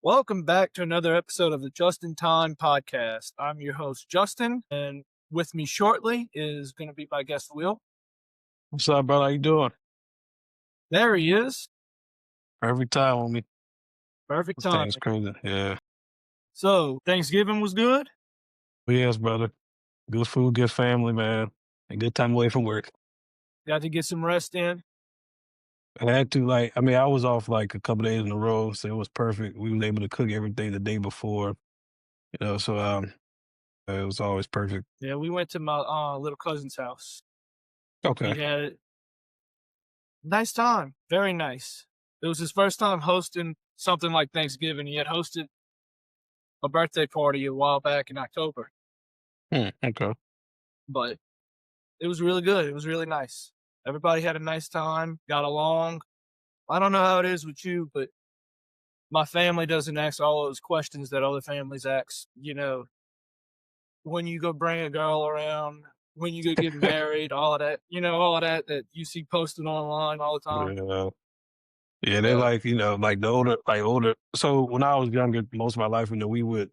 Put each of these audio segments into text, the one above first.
Welcome back to another episode of the Just in Time podcast. I'm your host, Justin, and with me shortly is going to be my guest, Will. What's up, brother? How you doing? There he is. Perfect time on me. Perfect This time. thing's crazy. Yeah. So, Thanksgiving was good? Yes, brother. Good food, good family, man. A good time away from work. Got to get some rest in? I had to, I was off like a couple days in a row, so it was perfect. We was able to cook everything the day before, it was always perfect. Yeah, we went to my little cousin's house. He Okay. had a nice time. Very nice. It was his first time hosting something like Thanksgiving. He had hosted a birthday party a while back in October, Okay. but it was really good. It was really nice. Everybody had a nice time, got along. I don't know how it is with you, but my family doesn't ask all those questions that other families ask. When you go bring a girl around, when you go get married, all of that, all of that you see posted online all the time. Yeah. Yeah, they Yeah. like the older. So when I was younger, most of my life, we would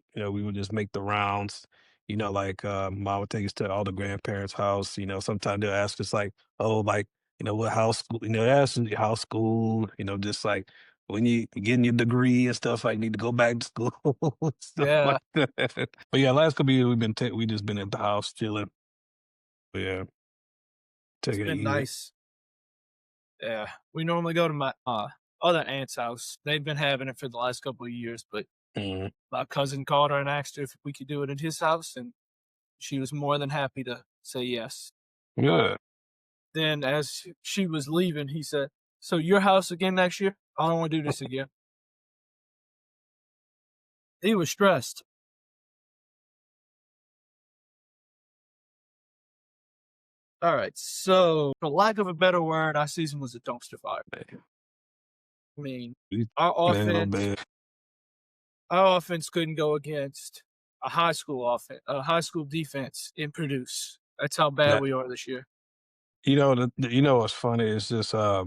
just make the rounds. Mom would take us to all the grandparents' house. Sometimes they'll ask us like, oh, like, what house school, they ask us house school, just like when you getting your degree and stuff, like need to go back to school, stuff Yeah. like that. But yeah, last couple of years we just been at the house chilling. But yeah, It's taking it been easy. nice. Yeah. We normally go to my other aunt's house. They've been having it for the last couple of years, but Mhm. my cousin called her and asked her if we could do it at his house, and she was more than happy to say yes. Good. Then as she was leaving, he said, "So your house again next year? I don't want to do this again." He was stressed. All right. So, for lack of a better word, our season was a dumpster fire. I mean, our Man, offense, bad. our offense couldn't go against a high school defense and produce. That's how bad we are this year. What's funny is just I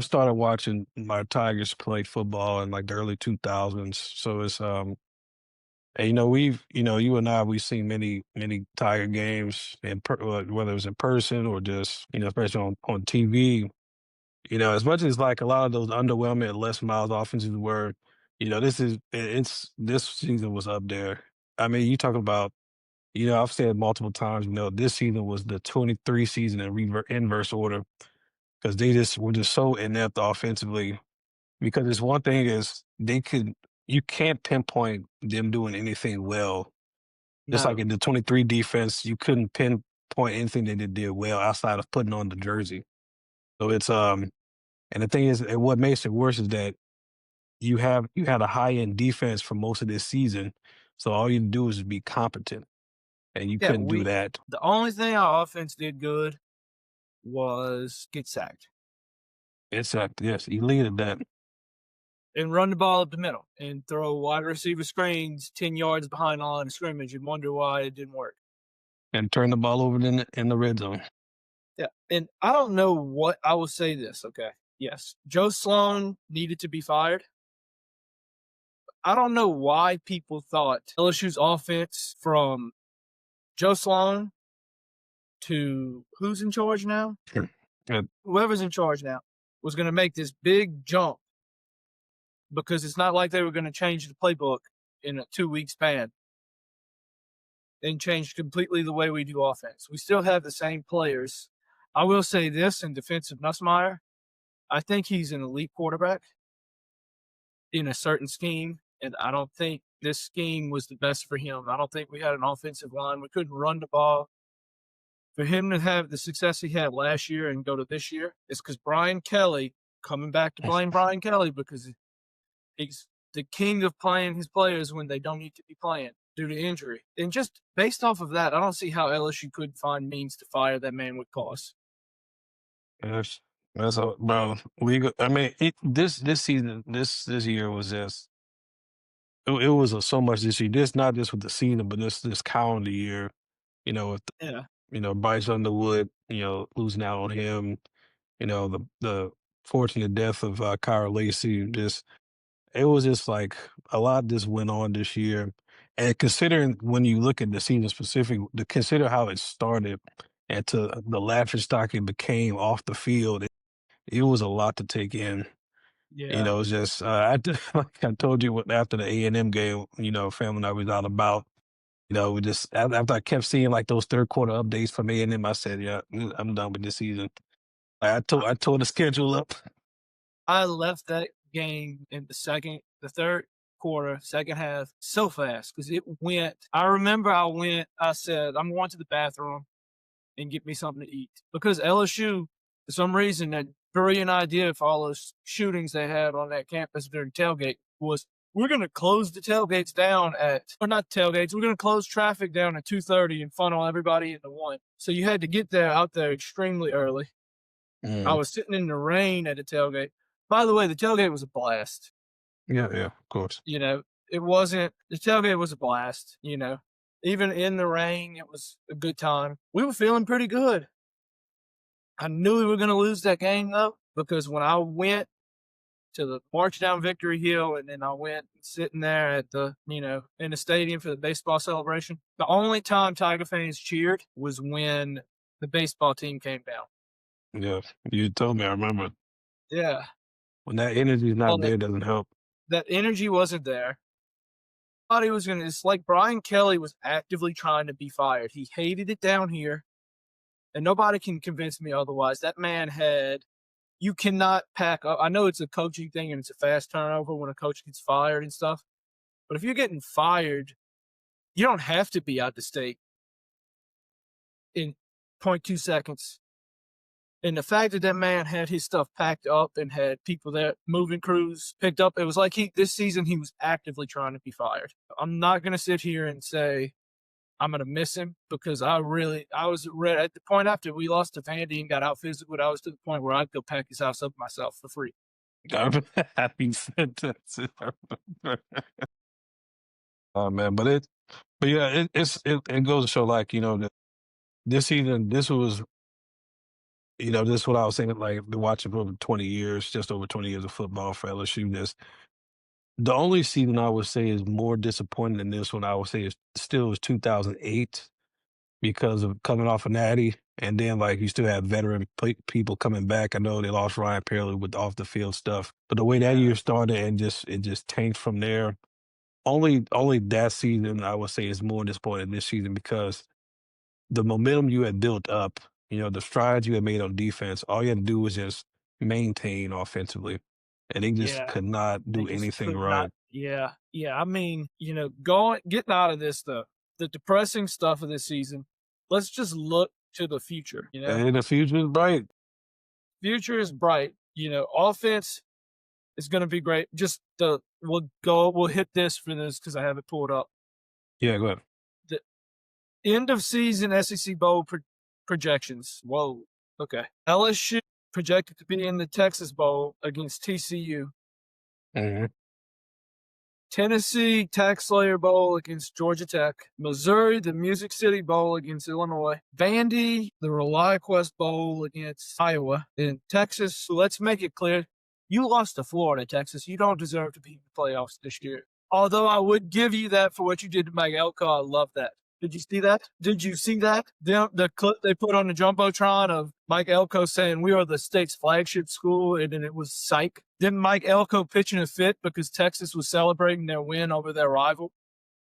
started watching my Tigers play football in like the early 2000s. So it's and you and I we've seen many Tiger games whether it was in person or just especially on TV. As much as like a lot of those underwhelming and Les Miles offenses were, this season was up there. I mean, you talk about I've said multiple times, this season was the 23 season in inverse order because they just were just so inept offensively. Because it's one thing is you can't pinpoint them doing anything well. Just like No. in the 23 defense, you couldn't pinpoint anything that they did well outside of putting on the jersey. So and the thing is, and what makes it worse is that you had a high end defense for most of this season. So all you do is be competent, and you Yeah, couldn't do that. the only thing our offense did good was get sacked It's yes, elite at that. and run the ball up the middle and throw wide receiver screens 10 yards behind the line of scrimmage and wonder why it didn't work. And turn the ball over in the red zone. Yeah. And I don't know what I will say this. Okay. Yes. Joe Sloan needed to be fired. I don't know why people thought LSU's offense from Joe Sloan to who's in charge now? Sure. Uh, Whoever's in charge now was going to make this big jump because it's not like they were going to change the playbook in a 2 week span and change completely the way we do offense. We still have the same players. I will say this in defense of Nussmeier, I think he's an elite quarterback in a certain scheme, and I don't think this scheme was the best for him. I don't think we had an offensive line. We couldn't run the ball. For him to have the success he had last year and go to this year, it's because Brian Kelly, coming back to blame Brian Kelly because he's the king of playing his players when they don't need to be playing due to injury. And just based off of that, I don't see how LSU could find means to fire that man with cause. Yes, that's all, bro. I mean, this season, this year was just it was so much this year. This not just with the season, but this calendar year. With Yeah. Bryce Underwood, losing out on him. The fortunate death of Kyra Lacey. Just it was just like a lot just went on this year. And considering when you look at the season specific, to consider how it started and to the laughing stock it became off the field, it was a lot to take in. Yeah. It's just like I told you after the A&M game, family and I was out about. We just after I kept seeing like those third quarter updates from A&M, I said, "Yeah, I'm done with this season." I tore the schedule up. I left that game in the third quarter, second half so fast because it went. I remember I said, I'm going to the bathroom and get me something to eat because LSU, for some reason, that brilliant idea for all those shootings they had on that campus during tailgate was we're going to close the tailgates down or not tailgates, we're going to close traffic down at 2:30 and funnel everybody into one. So you had to get out there extremely early. I Mm, was sitting in the rain at a tailgate. By the way, the tailgate was a blast. yeah, yeah, of course. It wasn't, the tailgate was a blast, even in the rain, it was a good time. We were feeling pretty good. I knew we were going to lose that game though, because when I went to the march down Victory Hill and then I went sitting there at in the stadium for the baseball celebration, the only time Tiger fans cheered was when the baseball team came down. Yeah, you told me. I remember Yeah. when that energy is All not there, it doesn't help. that energy wasn't there. Thought he was gonna. It's like Brian Kelly was actively trying to be fired. He hated it down here, and nobody can convince me otherwise. That man had. You cannot pack up. I know it's a coaching thing and it's a fast turnover when a coach gets fired and stuff. But if you're getting fired, you don't have to be out the state in point 0.2 seconds. And the fact that that man had his stuff packed up and had people there, moving crews picked up, it was like this season he was actively trying to be fired. I'm not going to sit here and say I'm going to miss him because I was ready at the point after we lost to Vandy and got out physical. I was to the point where I'd go pack his house up myself for free. Happy sentence. Oh man, but yeah, it goes to show like that this season, this is what I was saying. Like been watching for over 20 years, just over 20 years of football for LSU. The only season I would say is more disappointing than this one. I would say is 2008 because of coming off a natty, and then like you still have veteran people coming back. I know they lost Ryan Perley with off the field stuff, but the way that Yeah. year started and it just tanked from there. Only that season I would say is more disappointing this season because the momentum you had built up, the strides you had made on defense, all you had to do was just maintain offensively, and they just Yeah. could not They do just anything could not. right. Yeah. Yeah. I mean, getting out of this, the depressing stuff of this season, let's just look to the future. And the future is bright. Future is bright. Offense is going to be great. We'll hit this for this because I have it pulled up. Yeah, go ahead. The end of season SEC Bowl projections. Whoa. Okay. LSU projected to be in the Texas Bowl against TCU. Mhm. Tennessee Tax Slayer Bowl against Georgia Tech. Missouri, the Music City Bowl against Illinois. Vandy, the ReliaQuest Bowl against Iowa. In Texas, let's make it clear, you lost to Florida, Texas. You don't deserve to be in the playoffs this year. Although I would give you that for what you did to Mike Elko. I love that. Did you see that? Did you see that? The clip they put on the Jumbotron of Mike Elko saying we are the state's flagship school, and then it was psych. Didn't Mike Elko pitch in a fit because Texas was celebrating their win over their rival?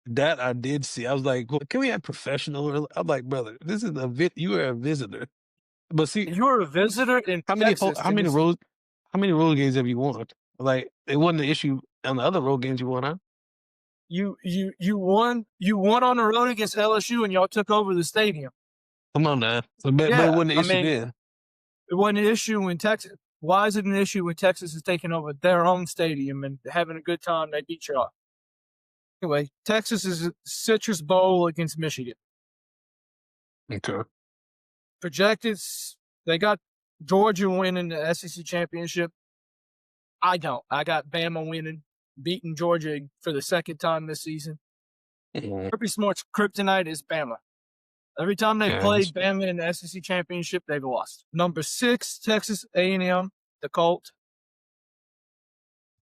That I did see. I was like, well, "Can we have professional?" I'm like, "Brother, this is you are a visitor." But see, And you were a visitor in Texas, how and many this road games have you won? Like, it wasn't an issue on the other road games you won, huh? you won on the road against LSU, and y'all took over the stadium. Come on now. But it Yeah, wasn't an I issue mean, then. it wasn't an issue when Texas. Why is it an issue when Texas is taking over their own stadium and having a good time? They beat y'all. Anyway, Texas is a Citrus Bowl against Michigan. Okay. Projected, they got Georgia winning the SEC championship. I don't. I got Bama winning, beating Georgia for the second time this season. Mhm. Kirby Smart's kryptonite is Bama. Every time they Yeah, played Bama in the SEC championship, they've lost. Number 6, Texas A&M, the Colt.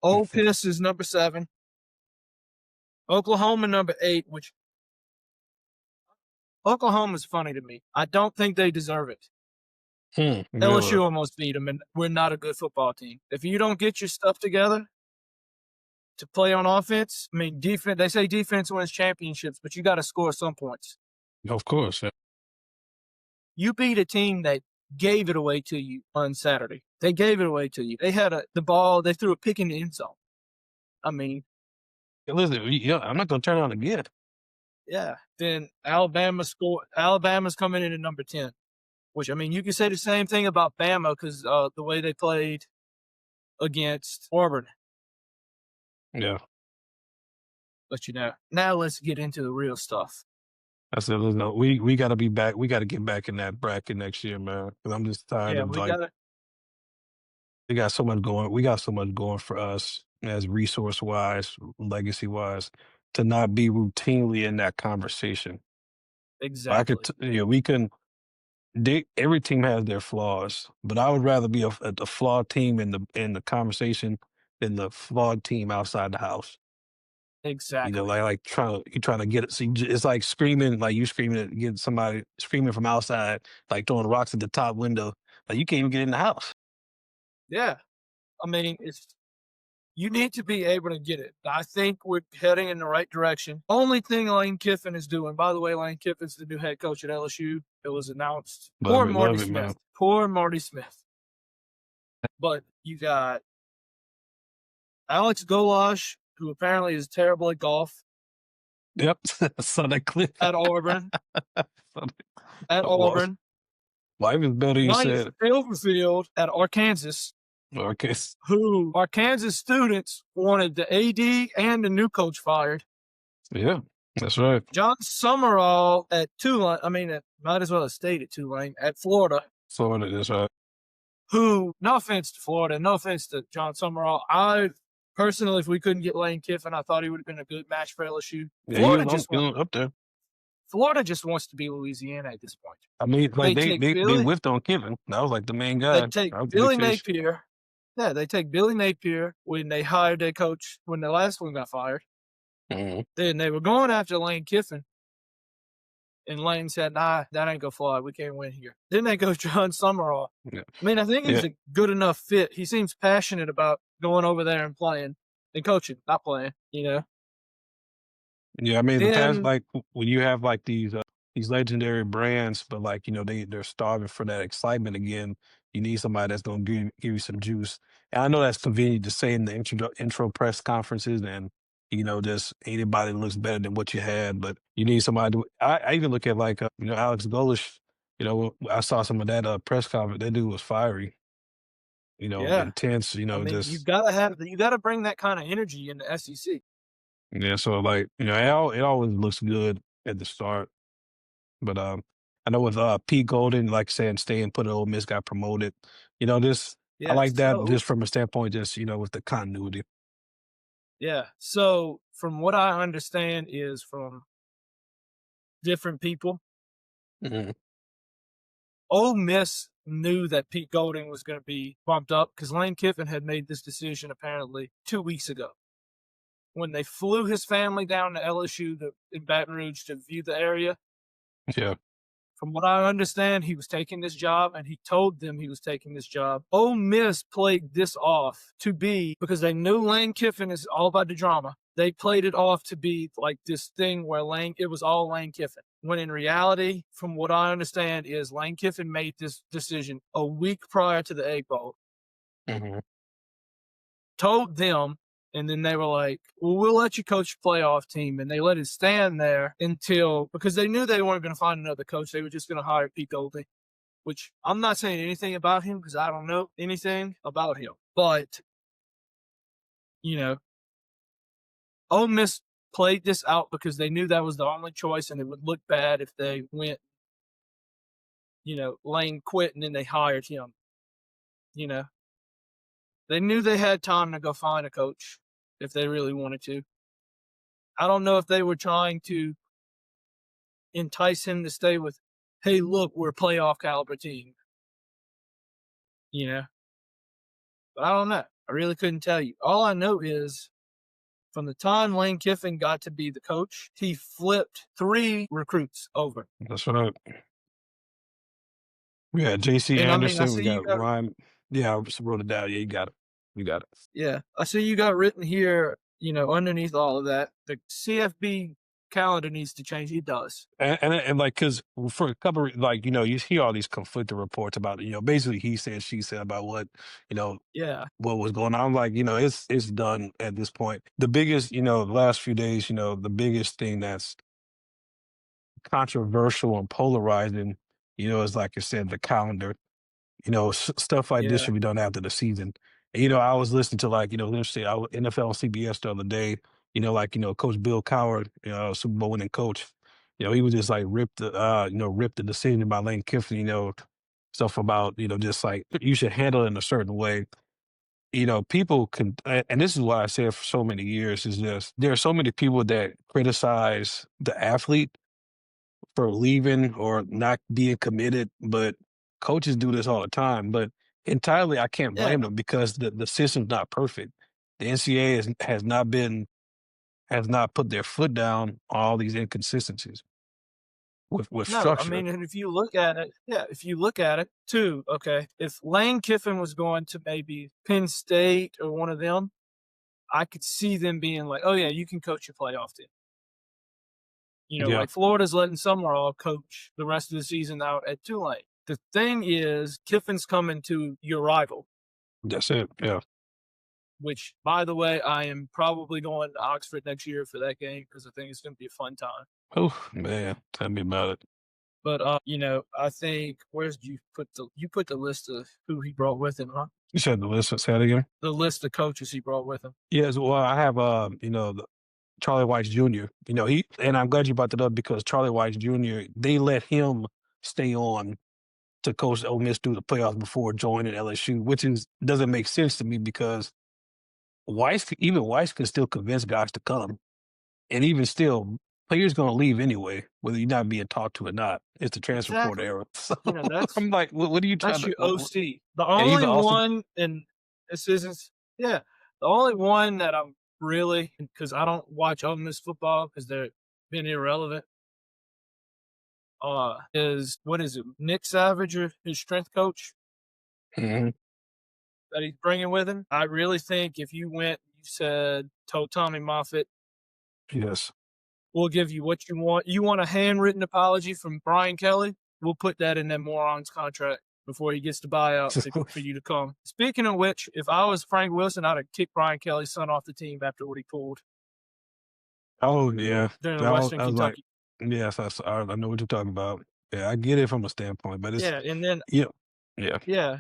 Ole Miss is number 7. Oklahoma number 8, which Oklahoma's funny to me. I don't think they deserve it. Really? LSU almost beat them, and we're not a good football team. If you don't get your stuff together to play on offense, I mean, defense. They say defense wins championships, but you got to score some points. Of course. Yeah. You beat a team that gave it away to you on Saturday. They gave it away to you. They had the ball. They threw a pick in the end zone. I mean, Hey, listen, yeah, I'm not gonna turn on again. yeah. Then Alabama scored. Alabama's coming in at number 10, which, I mean, you can say the same thing about Bama because the way they played against Auburn. Yeah. But, now let's get into the real stuff. I said, listen, we got to be back. We got to get back in that bracket next year, man. Because I'm just tired Yeah, of we like got to. we got so much going. We got so much going for us as resource wise, legacy wise, to not be routinely in that conversation. I could, Exactly. we can. Every team has their flaws, but I would rather be a flawed team in the conversation than the flawed team outside the house. Exactly. You trying to get it. See, it's like screaming, like you screaming at get somebody screaming from outside, like throwing rocks at the top window. Like you can't even get in the house. Yeah. I mean, you need to be able to get it. I think we're heading in the right direction. Only thing Lane Kiffin is doing, by the way, Lane Kiffin's the new head coach at LSU. It was announced. Poor Marty Love it, man. Smith. Poor Marty Smith. But you got Alex Golash, who apparently is terrible at golf, Yep. Saw that clip. at Auburn. Saw that- At I was. Auburn. Life is better, you Mike said. Silverfield at Arkansas, Okay. who Arkansas students wanted the AD and the new coach fired. Yeah, that's right. John Summerall at Tulane, might as well have stayed at Tulane, at Florida, Florida, that's right. who, no offense to Florida, no offense to John Summerall, I personally, if we couldn't get Lane Kiffin, I thought he would have been a good match for LSU. Yeah, up there. Florida just wants to be Louisiana at this point. I mean, like They they take they they Billy, whiffed on Kiffin. That was like the main they guy. take That was the big Billy fish. Napier. Yeah, they take Billy Napier when they hired their coach when the last one got fired. Mhm. Then they were going after Lane Kiffin. And Lane said, nah, that ain't gonna fly. We can't win here. Then they go John Summerall. Yeah. I mean, I think he's Yeah. a good enough fit. He seems passionate about going over there and playing and coaching, not playing, Yeah, I mean, the past, Then, like when you have like these legendary brands, but like they're starving for that excitement again. You need somebody that's gonna give you some juice. And I know that's convenient to say in the intro press conferences, and just anybody looks better than what you had. But you need somebody. I even look at like Alex Golish. I saw some of that press conference. That dude was fiery. yeah. Intense. I mean, you Just gotta bring that kind of energy in the SEC. yeah. So like it always looks good at the start. But I know with Pete Golden, like saying stay and put Ole Miss got promoted. This I Yeah. like that So, just from a standpoint, just with the continuity. yeah. So, from what I understand is from different people, Mhm. Ole Miss knew that Pete Golding was going to be bumped up because Lane Kiffin had made this decision apparently 2 weeks ago when they flew his family down to LSU in Baton Rouge to view the area. Yeah. From what I understand, he was taking this job and he told them he was taking this job. Ole Miss played this off to be, because they knew Lane Kiffin is all about the drama. They played it off to be like this thing where it was all Lane Kiffin. When in reality, from what I understand, is Lane Kiffin made this decision a week prior to the Egg Bowl, Mhm. told them, and then they were like, well, we'll let you coach your playoff team. And they let it stand there because they knew they weren't going to find another coach. They were just going to hire Pete Golding, which I'm not saying anything about him because I don't know anything about him. But, Ole Miss played this out because they knew that was the only choice and it would look bad if they went, Lane quit and then they hired him. They knew they had time to go find a coach if they really wanted to. I don't know if they were trying to entice him to stay with, hey, look, we're a playoff caliber team. But I don't know. I really couldn't tell you. All I know is from the time Lane Kiffin got to be the coach, he flipped 3 recruits over. That's right. We got JC And I mean, I Anderson, we see you got got Ryan. Yeah, I just wrote it down. Yeah, you got it. You got it. yeah, I see you got written here, underneath all of that, the CFB calendar needs to change. It does. And like, cause for a couple, like, you hear all these conflicting reports about, basically he said, she said about you know, Yeah, what was going on. I'm like, it's done at this point. The biggest, the last few days, the biggest thing that's controversial and polarizing, is like I said, the calendar. Stuff like this yeah, should be done after the season. And, I was listening to like, let's say NFL CBS the other day, like, Coach Bill Coward, Super Bowl winning coach, he was just like ripped the decision by Lane Kiffin, stuff about, just like you should handle it in a certain way. People can, and this is what I said for so many years, is just there are so many people that criticize the athlete for leaving or not being committed, but coaches do this all the time. But entirely, I can't yeah. blame them because the system's not perfect. The NCAA has not put their foot down on all these inconsistencies with No, I structure. mean, and if you look at it, yeah, if you look at it too, okay, if Lane Kiffin was going to maybe Penn State or one of them, I could see them being like, oh, yeah, you can coach your playoff team. Yeah, Like Florida's letting Summerall coach the rest of the season out at Tulane. The thing is, Kiffin's coming to your rival, that's it. Yeah. which, by the way, I am probably going to Oxford next year for that game because I think it's going to be a fun time. Oh man, tell me about it. But I think where's you put the list of who he brought with him, huh? You said the list. Say that again. The list of coaches he brought with him. Yes. Well, I have Charlie Weiss Jr. And I'm glad you brought that up because Charlie Weiss Jr. They let him stay on to coach Ole Miss through the playoffs before joining LSU, which doesn't make sense to me because even Weiss can still convince guys to come, and even still, players going to leave anyway, whether you're not being talked to or not. It's the transfer portal Exactly. era. So That's I'm like, what are you trying that's to? your OC. The And only even also, one, and this isn't, yeah, the only one that I'm really, because I don't watch Ole Miss football because they're been irrelevant. Is what is it? Nick Savage or his strength coach mhm, that he's bringing with him? I really think if you went, you said, told Tommy Moffitt, yes, we'll give you what you want. You want a handwritten apology from Brian Kelly? We'll put that in that moron's contract before he gets the buyout for you to come. Speaking of which, if I was Frank Wilson, I'd have kicked Brian Kelly's son off the team after what he pulled oh yeah, during the I was, Western I was like, Kentucky. yes, I know what you're talking about. Yeah, I get it from a standpoint, but it's Yeah, and then yeah, yeah, yeah,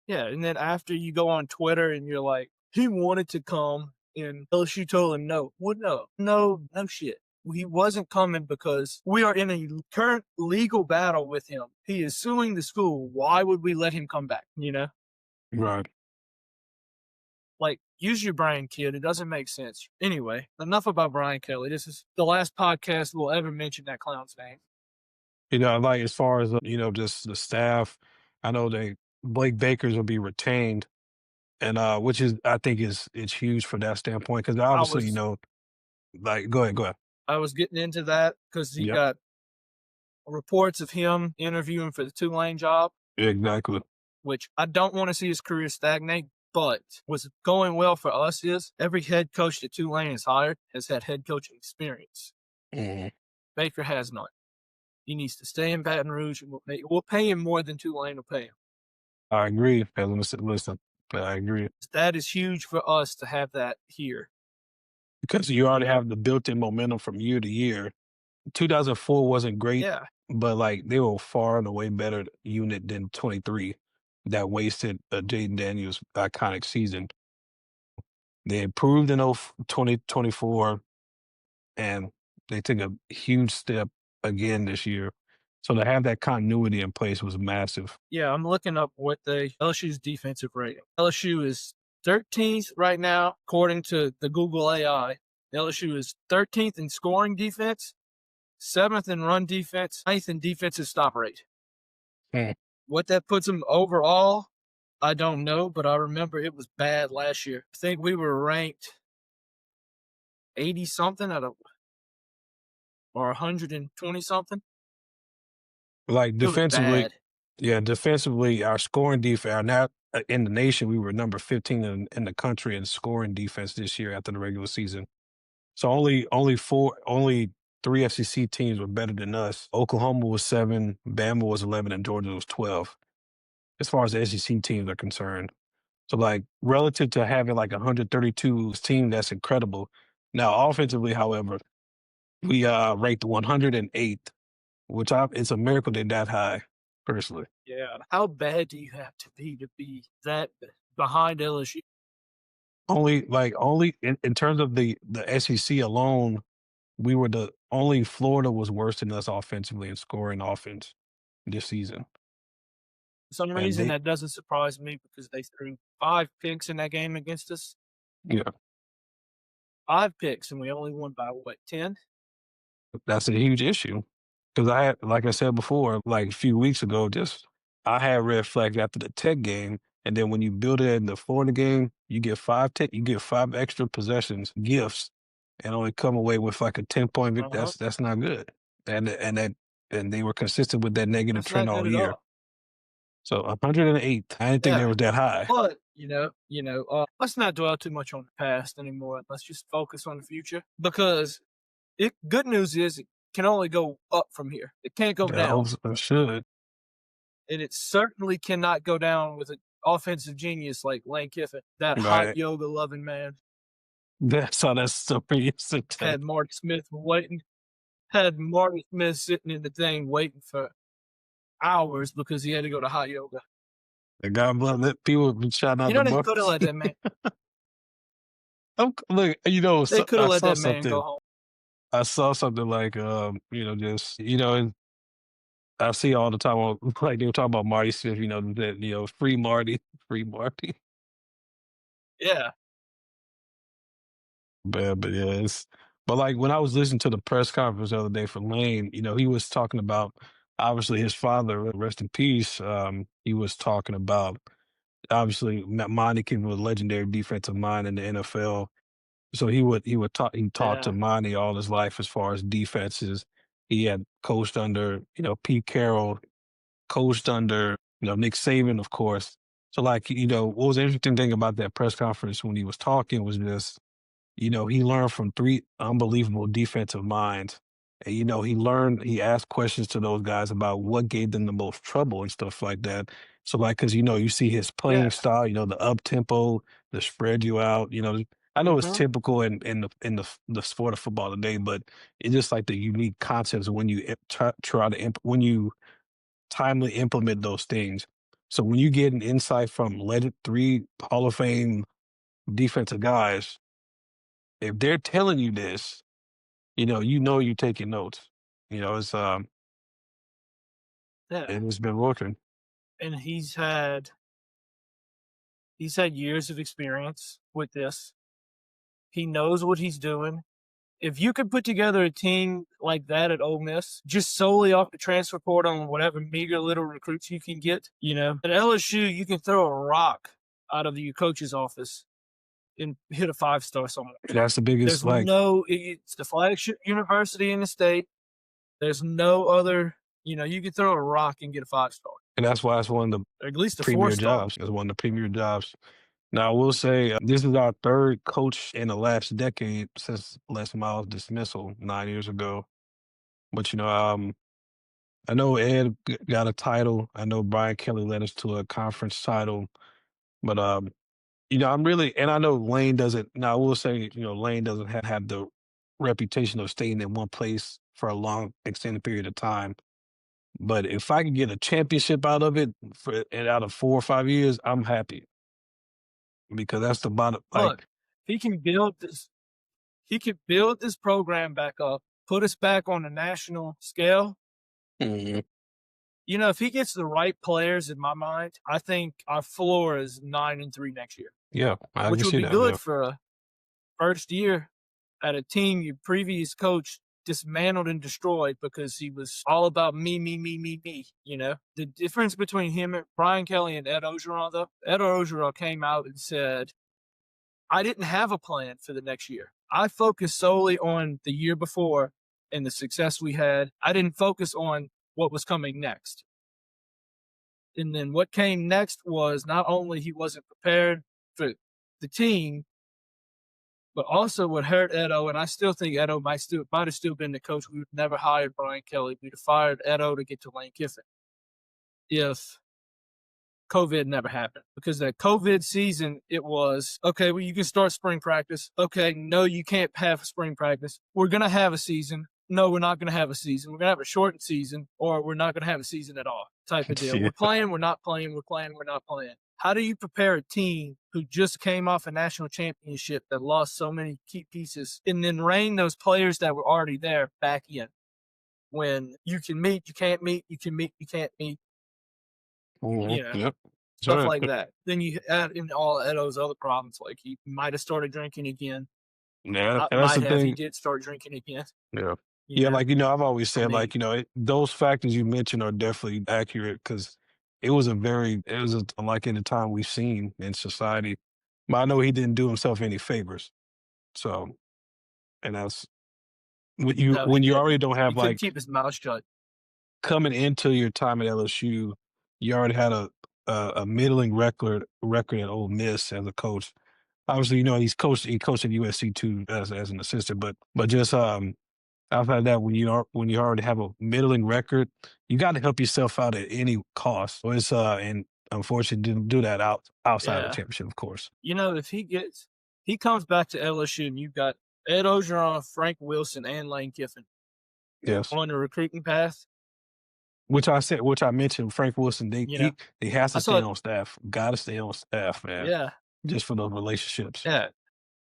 yeah, and then after you go on Twitter and you're like, he wanted to come, and LSU told him no. Well, no shit. He wasn't coming because we are in a current legal battle with him. He is suing the school. Why would we let him come back? right. Like, use your brain, kid. It doesn't make sense. Anyway, enough about Brian Kelly. This is the last podcast we'll ever mention that clown's name. Like as far as just the staff, I know Blake Bakers will be retained, and which is I think it's huge for that standpoint because I obviously was like go ahead. I was getting into that because he Yep, got reports of him interviewing for the Tulane job, exactly. which I don't want to see his career stagnate. But what's going well for us is every head coach that Tulane has hired has had head coaching experience. Mhm. Baker has none. He needs to stay in Baton Rouge, and we'll pay him more than Tulane will pay him. I agree. Hey, listen, I agree That is huge for us to have that here. because you You already know, have the built-in momentum from year to year. 2004 wasn't great, yeah, but like they were far and away better unit than 23 that wasted Jaden Daniels' iconic season. They improved in 2024 and they took a huge step again this year. So to have that continuity in place was massive. yeah. I'm looking up what LSU's defensive rating. LSU is 13th right now, according to the Google AI. LSU is 13th in scoring defense, 7th in run defense, 9th in defensive stop rate. Mm. What that puts them overall I don't know, but I remember it was bad last year. I think we were ranked 80 something out of or 120 something. Like It was defensively, bad. yeah, defensively, our scoring defense, our now in the nation, we were number 15 in the country in scoring defense this year after the regular season. So only three SEC teams were better than us. Oklahoma was 7, Bama was 11, and Georgia was 12. As far as the SEC teams are concerned, so like relative to having like 132 team, that's incredible. Now offensively, however, we ranked 108th, which it's a miracle they're that high, personally. Yeah. How bad do you have to be that behind LSU? Only in terms of the SEC alone, we were the only Florida was worse than us offensively in scoring offense this season. For some And reason, they that doesn't surprise me because they threw 5 picks in that game against us. yeah, 5 picks, and we only won by what, 10? that's a huge issue. Because I had, like I said before, like a few weeks ago, just I had red flags after the Tech game, and then when you build it in the Florida game, you get 5 extra possessions, gifts, and only come away with like a 10-point Uh-huh. that's not good. And they were consistent with that negative That's trend not all good at year. all. So 108th, I didn't think they Yeah. was that high. But, let's not dwell too much on the past anymore. Let's just focus on the future because good news is it can only go up from here. It can't go I hope down. I should. And it certainly cannot go down with an offensive genius like Lane Kiffin, that hot Right. yoga loving man. That's how that's so yesterday. Had Marty Smith waiting, had Marty Smith sitting in the thing waiting for hours because he had to go to hot yoga. And God bless that people been shouting You out know, the they could have bars. let that man. Look, They could have I let saw that man go something. home. I saw something like, just and I see all the time on like they were talking about Marty Smith, that free Marty, free Marty. Yeah, But yeah, but like when I was listening to the press conference the other day for Lane, he was talking about obviously his father, rest in peace. He was talking about obviously Monty Kiffin was a legendary defensive mind in the NFL. So he talked to yeah, Monty all his life as far as defenses. He had coached under, Pete Carroll, coached under, Nick Saban, of course. So like, what was the interesting thing about that press conference when he was talking was just he learned from 3 unbelievable defensive minds. And, he asked questions to those guys about what gave them the most trouble and stuff like that. So, like, because, you see his playing yeah. style, the up tempo, the spread you out, I know it's Mhm. typical in the sport of football today, but it's just like the unique concepts when you when you timely implement those things. So when you get an insight from 3 Hall of Fame defensive guys, if they're telling you this, you're taking notes. It's Yeah, and it's been working. and he's had years of experience with this. He knows what he's doing. If you could put together a team like that at Ole Miss, just solely off the transfer portal on whatever meager little recruits you can get, at LSU, you can throw a rock out of your coach's office and hit a 5-star somewhere. And that's the biggest It's the flagship university in the state. There's no other, you can throw a rock and get a 5-star, and that's why it's one of the or at least a premier 4-star. jobs. It's one of the premier jobs. Now, I will say this is our third coach in the last decade since Les Miles' dismissal 9 years ago. But I know Ed got a title. I know Brian Kelly led us to a conference title. But I'm really, and I know Lane doesn't. Now, I will say, Lane doesn't have the reputation of staying in one place for a long, extended period of time. But if I can get a championship out of it and out of 4 or 5 years, I'm happy because that's the bottom. Look, Like, he can build this. He can build this program back up, put us back on a national scale. mhm, If he gets the right players, in my mind, I think our floor is 9-3 next year, yeah, I which can would see be that, good man. for a first year at a team your previous coach dismantled and destroyed because he was all about me, me, me, me, me. The difference between him and Brian Kelly and Ed Ogeron, though, Ed Ogeron came out and said, I didn't have a plan for the next year. I focused solely on the year before and the success we had. I didn't focus on what was coming next. And then what came next was not only he wasn't prepared for the team, but also what hurt Edo, and I still think Edo might have still been the coach. We would never hired Brian Kelly. We'd have fired Edo to get to Lane Kiffin if COVID never happened. Because that COVID season, it was, okay, well, you can start spring practice. Okay, no, you can't have spring practice. We're going to have a season. No, we're not going to have a season. We're going to have a shortened season, or we're not going to have a season at all type of deal. Yeah. We're playing, we're not playing, we're playing, we're not playing. How do you prepare a team who just came off a national championship that lost so many key pieces and then rein those players that were already there back in? When you can meet, you can't meet, you can meet, you can't meet, Yep. stuff like that. Then you add in all Edo's other problems, like he might have started drinking again. Yeah, and that's Might the have. He thing. did start drinking again. Yeah. You Yeah, know, like, I've always I said, mean, like, those factors you mentioned are definitely accurate because it was unlike any time we've seen in society. But I know he didn't do himself any favors. So, and that's no, he when you didn't. already don't He have couldn't like keep his mouth shut. coming into your time at LSU, you already had a middling record at Ole Miss as a coach. Obviously, he coached at USC too as an assistant, but just outside of that, when you already have a middling record, you got to help yourself out at any cost. So it's and unfortunately didn't do that outside of the Yeah. championship, of course. If he comes back to LSU and you've got Ed Ogeron, Frank Wilson, and Lane Kiffin Yes. on the recruiting path, Which I mentioned, Frank Wilson, you know, he has I to stay saw, on staff. Got to stay on staff, man, yeah, just for those relationships. yeah,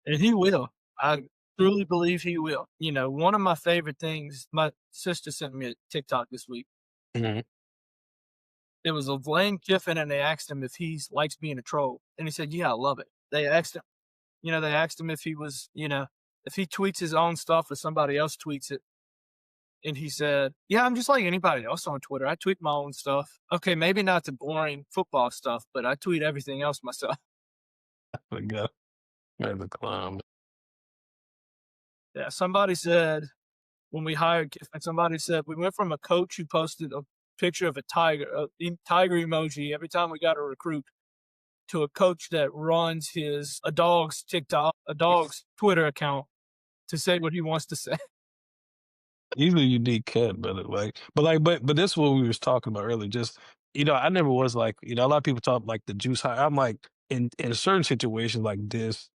and he will. I truly believe he will. One of my favorite things, my sister sent me a TikTok this week. Mhm. It was of Lane Kiffin, and they asked him if he likes being a troll, and he said, "Yeah, I love it." They asked him if he was, if he tweets his own stuff or somebody else tweets it, and he said, "Yeah, I'm just like anybody else on Twitter. I tweet my own stuff. Okay, maybe not the boring football stuff, but I tweet everything else myself." But yeah, as a clown. Yeah, somebody said when we hired Kiffin, somebody said we went from a coach who posted a picture of a tiger emoji every time we got a recruit, to a coach that runs a dog's TikTok, a dog's Twitter account to say what he wants to say. He's a unique cat, but this is what we was talking about earlier. Just I never was like a lot of people talk like the juice high. I'm like in certain situations like this,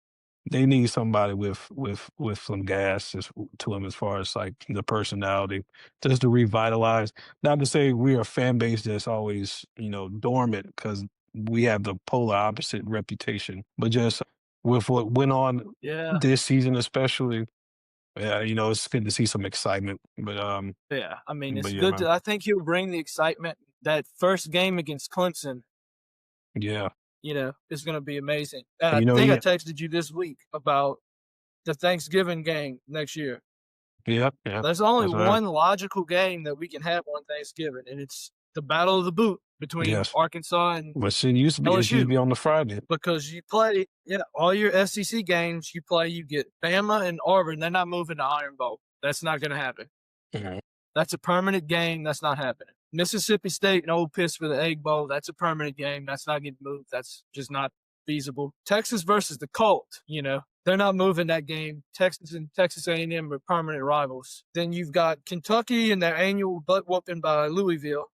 they need somebody with some gas just to him as far as like the personality, just to revitalize. Not to say we're a fan base that's always dormant because we have the polar opposite reputation, but just with what went on Yeah, this season, especially. Yeah, it's good to see some excitement, yeah. I mean, but it's yeah, good man. to. I think he'll bring the excitement. That first game against Clemson, Yeah. is going to be amazing. And And I think I yeah, texted you this week about the Thanksgiving game next year. yeah, yeah. There's only That's right. one logical game that we can have on Thanksgiving, and it's the battle of the boot between Yes. Arkansas and But it used to LSU. be on the Friday. Because you play, all your SEC games you play, you get Bama and Auburn. They're not moving to Iron Bowl. That's not going to happen. Mhm. That's a permanent game. That's not happening. Mississippi State and Ole Miss for the Egg Bowl. That's a permanent game. That's not getting moved. That's just not feasible. Texas versus the Colt. They're not moving that game. Texas and Texas A&M are permanent rivals. Then you've got Kentucky and their annual butt whooping by Louisville.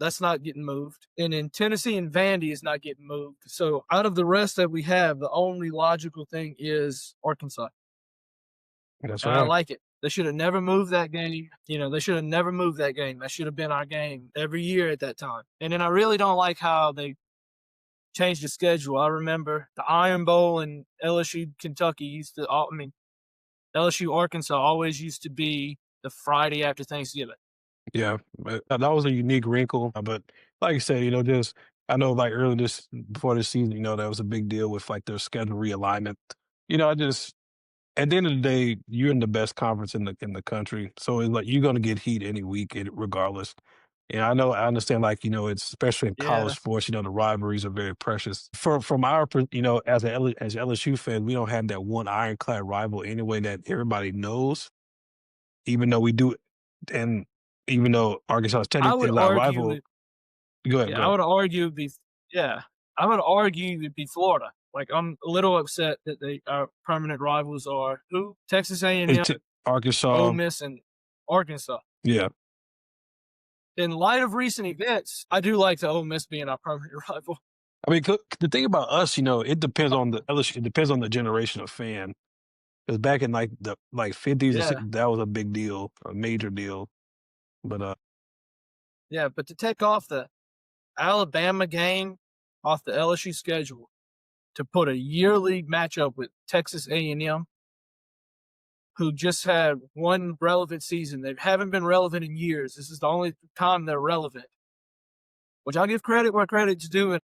That's not getting moved. And in Tennessee and Vandy is not getting moved. So out of the rest that we have, the only logical thing is Arkansas. That's And I right. like it. They should have never moved that game. They should have never moved that game. That should have been our game every year at that time. And then I really don't like how they changed the schedule. I remember the Iron Bowl and LSU Kentucky LSU Arkansas always used to be the Friday after Thanksgiving. Yeah, but that was a unique wrinkle. But like I said, just I know like earlier this before this season, that was a big deal with like their schedule realignment. I just at the end of the day, you're in the best conference in the country, so it's like you're gonna get heat any week, regardless. And I understand, like it's especially in college Yeah. sports. The rivalries are very precious. From our, as as LSU fans, we don't have that one ironclad rival anyway that everybody knows. Even though we do, and even though Arkansas is I technically would is our argue rival. it Go ahead, yeah, go I ahead. would argue it'd be yeah. I would argue it'd be Florida. Like, I'm a little upset that our permanent rivals are who? Texas A&M, Ole Arkansas, Miss, and Arkansas. yeah. In light of recent events, I do like the Ole Miss being our permanent rival. I mean, the thing about us, it depends on the LSU. It depends on the generation of fan. Because back in like the 50s and Yeah, 60s, that was a big deal, a major deal. But yeah, but to take off the Alabama game off the LSU schedule to put a yearly matchup with Texas A&M, who just had one relevant season. They haven't been relevant in years. This is the only time they're relevant, which I'll give credit where credit's due.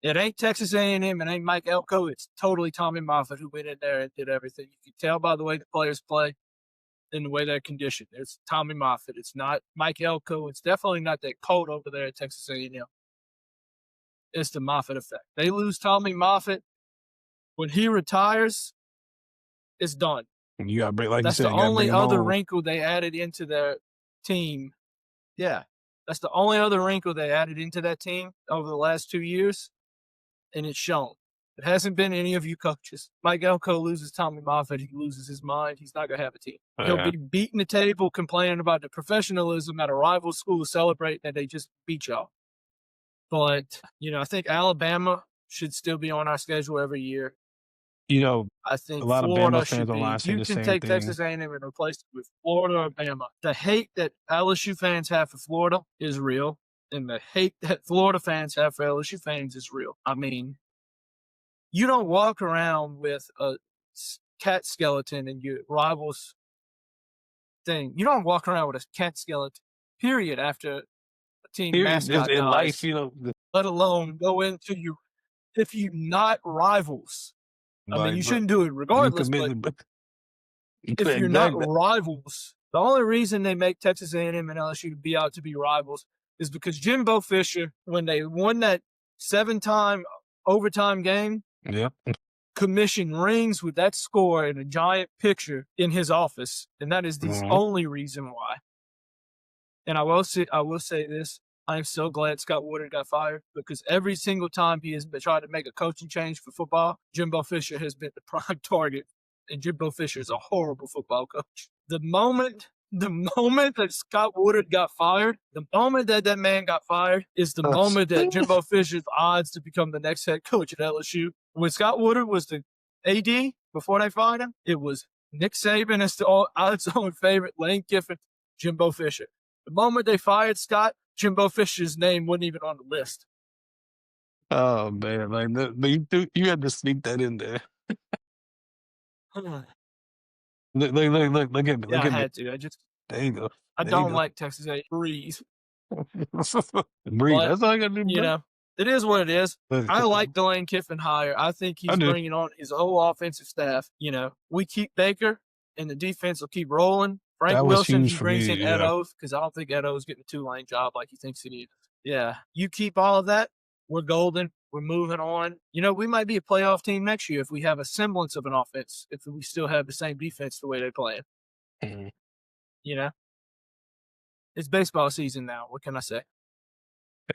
It ain't Texas A&M. It ain't Mike Elko. It's totally Tommy Moffitt who went in there and did everything. You can tell by the way the players play and the way they're conditioned. It's Tommy Moffitt. It's not Mike Elko. It's definitely not that cold over there at Texas A&M. It's the Moffitt effect. They lose Tommy Moffitt. When he retires, it's done. you got to bring, like you That's the said, you got to bring only them other home. wrinkle they added into their team. Yeah, that's the only other wrinkle they added into that team over the last 2 years, and it's shown. It hasn't been any of you coaches. Mike Elko loses Tommy Moffitt. He loses his mind. He's not going to have a team. He'll Yeah. be beating the table, complaining about the professionalism at a rival school, celebrating that they just beat y'all. But, I think Alabama should still be on our schedule every year. I A think lot of Bama Florida should fans online be. say You the can same take thing. Texas A&M and replace it with Florida or Bama. The hate that LSU fans have for Florida is real, and the hate that Florida fans have for LSU fans is real. I mean, you don't walk around with a cat skeleton in your rival's thing. You don't walk around with a cat skeleton, period, after a team Period. Just mascot in life, dies, let alone go into you if you not rivals. I mean, like, you bro, shouldn't do it you regardless, but committed, but if you're not exactly. rivals, the only reason they make Texas A&M and LSU to be out to be rivals is because Jimbo Fisher, when they won that 7-time overtime game, Yeah. commissioned rings with that score and a giant picture in his office, and that is the Mhm. only reason why. And I will say this: I am so glad Scott Woodard got fired, because every single time he has been trying to make a coaching change for football, Jimbo Fisher has been the prime target, and Jimbo Fisher is a horrible football coach. The moment that Scott Woodard got fired, the moment that that man got fired is the moment that Jimbo Fisher's odds to become the next head coach at LSU. When Scott Woodard was the AD before they fired him, it was Nick Saban as the odds-on favorite, Lane Kiffin, Jimbo Fisher. The moment they fired Scott, Jimbo Fisher's name wasn't even on the list. Oh man, like you had to sneak that in there. Look at me, Yeah, look I at me. had to. There you go. I There you don't go. like Texas A. Breeze, Breathe. but That's all I gotta do, bro. it is what it is. Look, I like the Lane Kiffin hire. I think I he's do. bringing on his whole offensive staff. We keep Baker, and the defense will keep rolling. Frank That was Wilson, huge he for brings me. in Ed Yeah. Oath, because I don't think Ed Oath's getting a Tulane job like he thinks he is. Yeah, you keep all of that, we're golden. We're moving on. We might be a playoff team next year if we have a semblance of an offense, if we still have the same defense the way they're playing. Mhm. You know, it's baseball season now. What can I say?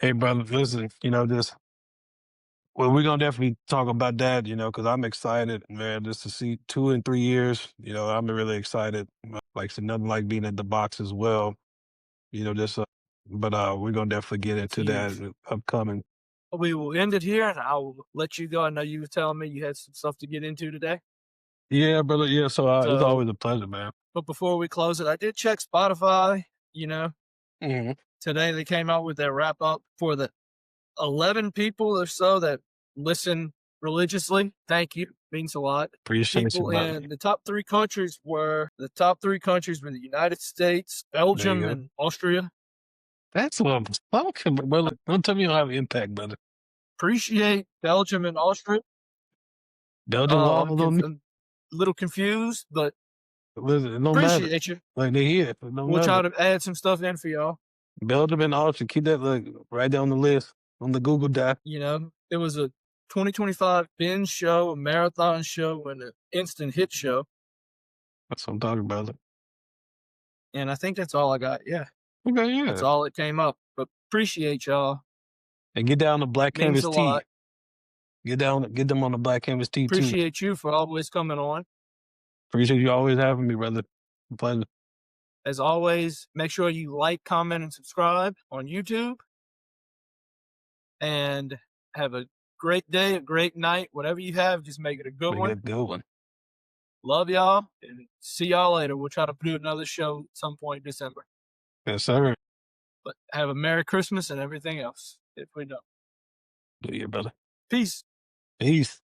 Hey, brother, listen. Just well, we're gonna definitely talk about that. Because I'm excited, man, just to see 2 and 3 years. I'm really excited. Like, so nothing like being at the box as well. Just. But we're gonna definitely get It's into that huge. upcoming. We will end it here, and I will let you go. I know you were telling me you had some stuff to get into today. Yeah, brother. Yeah. So it's So, always a pleasure, man. but before we close it, I did check Spotify. Mhm. Today they came out with their wrap up for the 11 people or so that listen religiously. Thank you. Means a lot. Appreciate you, People brother. in the top three countries were the United States, There you Belgium, go. and Austria. That's what I'm talking about, brother. Don't tell me you don't have impact, brother. Appreciate Belgium and Austria. Belgium Let me laws give on me. them little confused, but Listen, it don't matter. appreciate you. Like they here, it don't We'll try matter. to add some stuff in for y'all. Build them in auction. Keep that look right down the list on the Google Doc. You know, it was a 2025 binge show, a marathon show, and an instant hit show. That's what I'm talking about. And I think that's all I got. Yeah, Okay, that's yeah. all that came up. But appreciate y'all. And get down to Black Means Canvas a Tea. lot. Get them on the Black Canvas Tea too. Appreciate you for always coming on. Appreciate you always having me, brother. Pleasure. As always, make sure you like, comment, and subscribe on YouTube. And have a great day, a great night. Whatever you have, just make it a good one. Make it a good one. Love y'all, and see y'all later. We'll try to do another show at some point in December. Yes, sir. But have a Merry Christmas and everything else if we don't. Do you, brother? Peace. Peace.